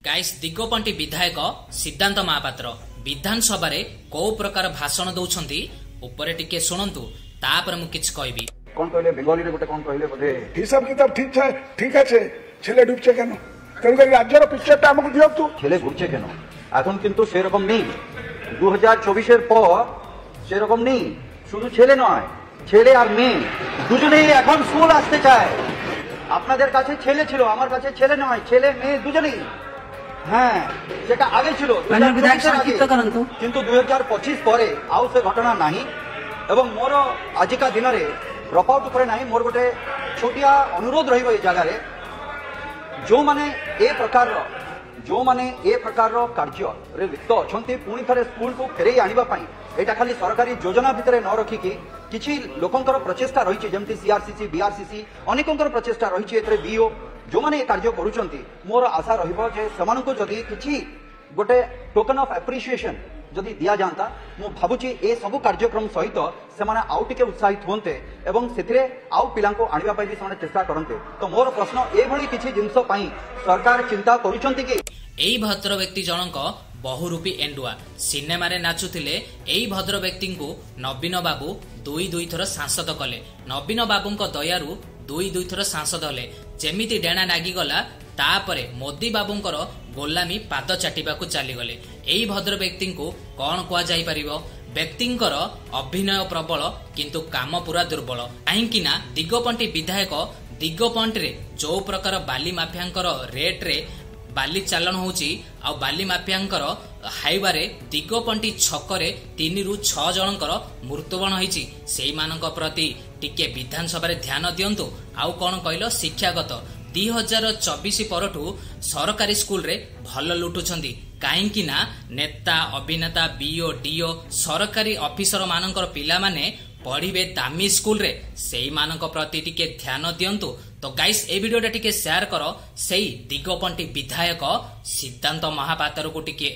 guys दिगोपंटी विधायक सिद्धांत महापात्र विधानसभा रे को प्रकार भाषण दउछंती ऊपर टिके सुनंतु तापर मु किछ कहबी कोन कहले बेंगली रे गोटे कोन कहले बोले हिसाब किताब ठीक আছে ছেলে ডুবছে কেন তেমন করে রাজ্যের পিকচারটা আমাকে দিও তো ছেলে ঘুরছে কেন এখন কিন্তু সেরকম নেই 2024 এর পর সেরকম নেই শুধু ছেলে নয় ছেলে আর মেয়ে দুজনেই এখন স্কুল আসতে চায় আপনাদের কাছে ছেলে ছিল আমার কাছে ছেলে নয় ছেলে মেয়ে দুজনেই হ্যাঁ সেটা আগে ছিল কিন্তু 2025 পরে ଆଉ ସେ ଘଟଣା ନାହିଁ ଏବଂ ମୋର ଆଜିକା ଦିନରେ ଡ୍ରପ୍ ଆଉଟ୍ ଉପରେ ନାହିଁ ମୋର ଗୋଟେ ଛୋଟିଆ ଅନୁରୋଧ ରହିବ ଏ ଜାଗାରେ ଯୋଉମାନେ ଏ ପ୍ରକାରର କାର୍ଯ୍ୟରେ ଲିପ୍ତ ଅଛନ୍ତି ପୁଣି ଥରେ ସ୍କୁଲକୁ ଫେରେଇ ଆଣିବା ପାଇଁ ଏଇଟା ଖାଲି ସରକାରୀ ଯୋଜନା ଭିତରେ ନ ରଖିକି କିଛି ଲୋକଙ୍କର ପ୍ରଚେଷ୍ଟା ରହିଛି ଯେମିତି ସିଆରସିସି ବିଆରସିସି ଅନେକଙ୍କର ପ୍ରଚେଷ୍ଟା ରହିଛି ଏଥିରେ ବିଓ ଯୋଉମାନେ ଏ କାର୍ଯ୍ୟ କରୁଛନ୍ତି ମୋର ଆଶା ରହିବ ଯେ ସେମାନଙ୍କୁ ଯଦି କିଛି ଗୋଟେ ଟୋକନ ଅଫ୍ ଆପ୍ରିସିଏସନ ଯଦି ଦିଆଯାଆନ୍ତା ମୁଁ ଭାବୁଛି ଏ ସବୁ କାର୍ଯ୍ୟକ୍ରମ ସହିତ ସେମାନେ ଆଉ ଟିକେ ଉତ୍ସାହିତ ହୁଅନ୍ତେ ଏବଂ ସେଥିରେ ଆଉ ପିଲାଙ୍କୁ ଆଣିବା ପାଇଁ ବି ସେମାନେ ଚେଷ୍ଟା କରନ୍ତେ ତ ମୋର ପ୍ରଶ୍ନ ଏଭଳି କିଛି ଜିନିଷ ପାଇଁ ସରକାର ଚିନ୍ତା କରୁଛନ୍ତି କି एई भद्र व्यक्ति जनक बहुरूपी एंडुआ सिनेमा रे नाचुथिले एई भद्र व्यक्ति को नवीन बाबू दुई थर सांसद कले नवीन बाबूंको दयारु दुई थर सांसद हले जेमिति डेणा नागी गला तापरे मोदी बाबूंकर गोलामी पाद चाटिबाकू चलीगले एई भद्र व्यक्ति को कौन कुआ जाई परिबो व्यक्तिंकर अभिनय प्रबल किंतु काम पूरा दुर्बल काहींकि ना दिगोपंटी विधायक दिगोपंटी रे जो प्रकार बाली माफियांकर रेट रे बाली चालन होची आ बाली माफियांकर हाईवे दिगोपंटी छकरे 3 ରୁ 6 जनकर मृत्युवरण होईची सेई मानक प्रति टिके विधानसभा रे ध्यान दियंतु आउ कोन कहलो शिक्षागत 2024 परठू सरकारी स्कूल रे भल लुटुछंदी काहेकि ना नेता अभिनेता बीओ डीओ सरकारी ऑफिसर मानकर पिला माने पढ़िबे दामी स्कूल रे सेई मानक प्रति टिके ध्यान दियंतु तो गाइस ए वीडियोटा टिके शेयर करो सेई दिगोपंटी विधायक सिद्धांत महापात्र को टिके